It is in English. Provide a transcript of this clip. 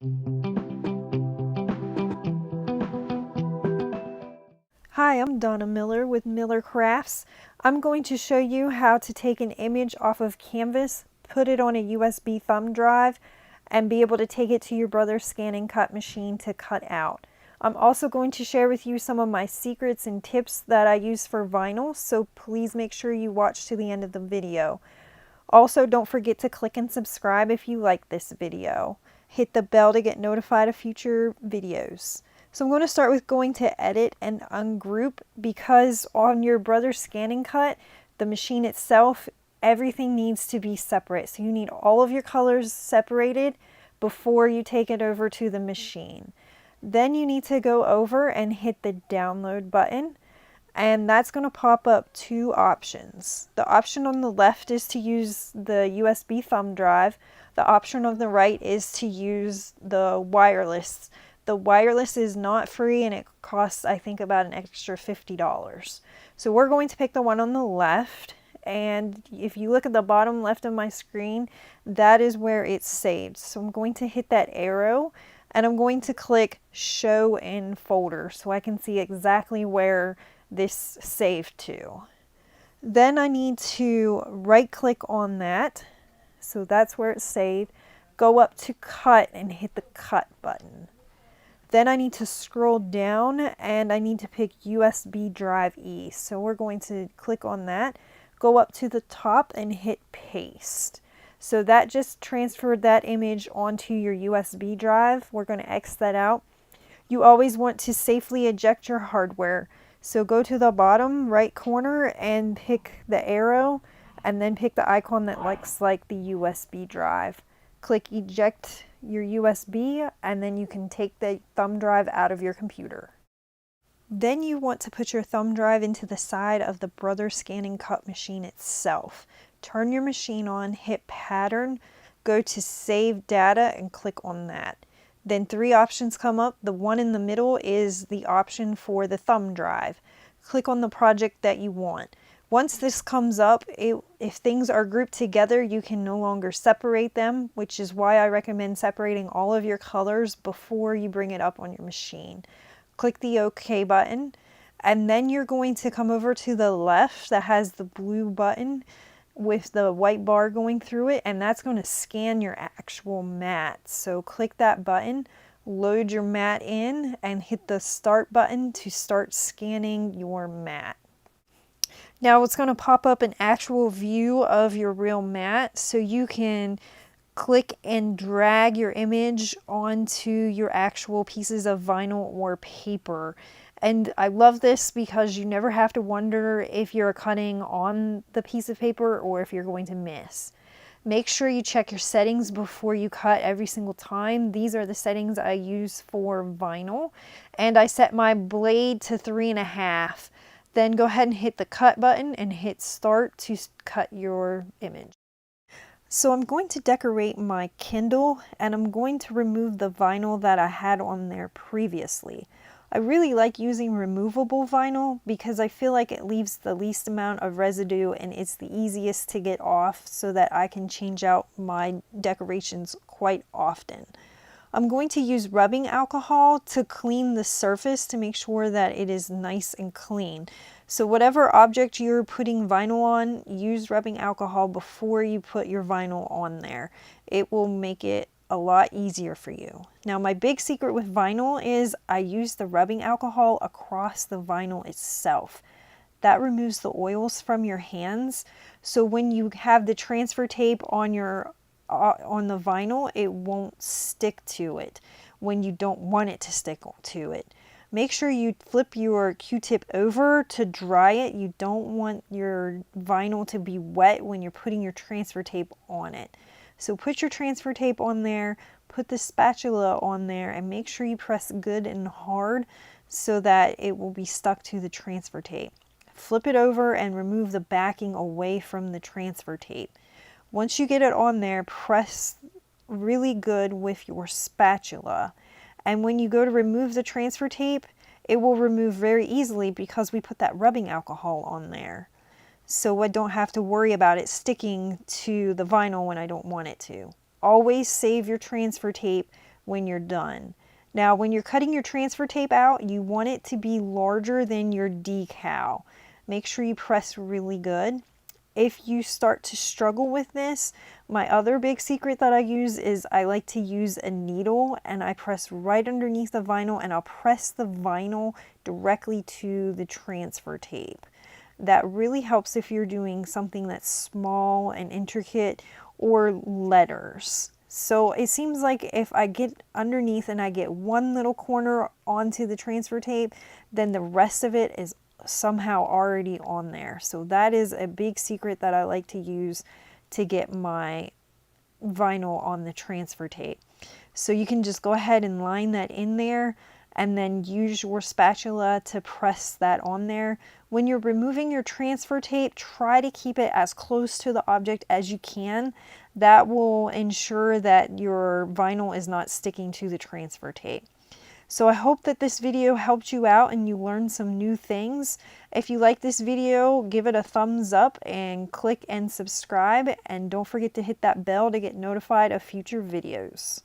Hi, I'm Donna Miller with Miller Crafts. I'm going to show you how to take an image off of canvas, put it on a USB thumb drive, and be able to take it to your brother's scan and cut machine to cut out. I'm also going to share with you some of my secrets and tips that I use for vinyl, so please make sure you watch to the end of the video. Also, don't forget to click and subscribe if you like this video. Hit the bell to get notified of future videos. So I'm going to start with going to edit and ungroup, because on your brother's scan and cut, the machine itself, everything needs to be separate. So you need all of your colors separated before you take it over to the machine. Then you need to go over and hit the download button, and that's going to pop up two options. The option on the left is to use the USB thumb drive. The option on the right is to use the wireless. The wireless is not free, and it costs, I think, about an extra $50. So we're going to pick the one on the left, and if you look at the bottom left of my screen, that is where it's saved. So I'm going to hit that arrow, and I'm going to click Show in Folder so I can see exactly where this saved to. Then I need to right click on that, so that's where it's saved. Go up to Cut and hit the Cut button. Then I need to scroll down and I need to pick USB drive E. So we're going to click on that, go up to the top and hit paste. So that just transferred that image onto your USB drive. We're going to X that out. You always want to safely eject your hardware. So go to the bottom right corner and pick the arrow, and then pick the icon that looks like the USB drive. Click eject your USB, and then you can take the thumb drive out of your computer. Then you want to put your thumb drive into the side of the brother scan and cut machine itself. Turn your machine on, hit pattern, go to save data and click on that. Then three options come up. The one in the middle is the option for the thumb drive. Click on the project that you want. Once this comes up, if things are grouped together, you can no longer separate them, which is why I recommend separating all of your colors before you bring it up on your machine. Click the OK button, and then you're going to come over to the left that has the blue button with the white bar going through it, and that's going to scan your actual mat. So click that button, load your mat in, and hit the start button to start scanning your mat. Now it's going to pop up an actual view of your real mat, so you can click and drag your image onto your actual pieces of vinyl or paper. And I love this because you never have to wonder if you're cutting on the piece of paper or if you're going to miss. Make sure you check your settings before you cut every single time. These are the settings I use for vinyl, and I set my blade to 3.5. Then go ahead and hit the cut button and hit start to cut your image. So I'm going to decorate my Kindle, and I'm going to remove the vinyl that I had on there previously. I really like using removable vinyl because I feel like it leaves the least amount of residue and it's the easiest to get off, so that I can change out my decorations quite often. I'm going to use rubbing alcohol to clean the surface to make sure that it is nice and clean. So whatever object you're putting vinyl on, use rubbing alcohol before you put your vinyl on there. It will make it a lot easier for you. Now, my big secret with vinyl is I use the rubbing alcohol across the vinyl itself. That removes the oils from your hands. So when you have the transfer tape on the vinyl, it won't stick to it when you don't want it to stick to it. Make sure you flip your Q-tip over to dry it. You don't want your vinyl to be wet when you're putting your transfer tape on it. So put your transfer tape on there, put the spatula on there, and make sure you press good and hard so that it will be stuck to the transfer tape. Flip it over and remove the backing away from the transfer tape. Once you get it on there, press really good with your spatula. And when you go to remove the transfer tape, it will remove very easily because we put that rubbing alcohol on there. So I don't have to worry about it sticking to the vinyl when I don't want it to. Always save your transfer tape when you're done. Now, when you're cutting your transfer tape out, you want it to be larger than your decal. Make sure you press really good. If you start to struggle with this, my other big secret that I use is I like to use a needle, and I press right underneath the vinyl, and I'll press the vinyl directly to the transfer tape. That really helps if you're doing something that's small and intricate, or letters. So it seems like if I get underneath and I get one little corner onto the transfer tape, then the rest of it is somehow already on there. So that is a big secret that I like to use to get my vinyl on the transfer tape. So you can just go ahead and line that in there, and then use your spatula to press that on there. When you're removing your transfer tape, try to keep it as close to the object as you can. That will ensure that your vinyl is not sticking to the transfer tape. So I hope that this video helped you out and you learned some new things. If you like this video, give it a thumbs up and click and subscribe. And don't forget to hit that bell to get notified of future videos.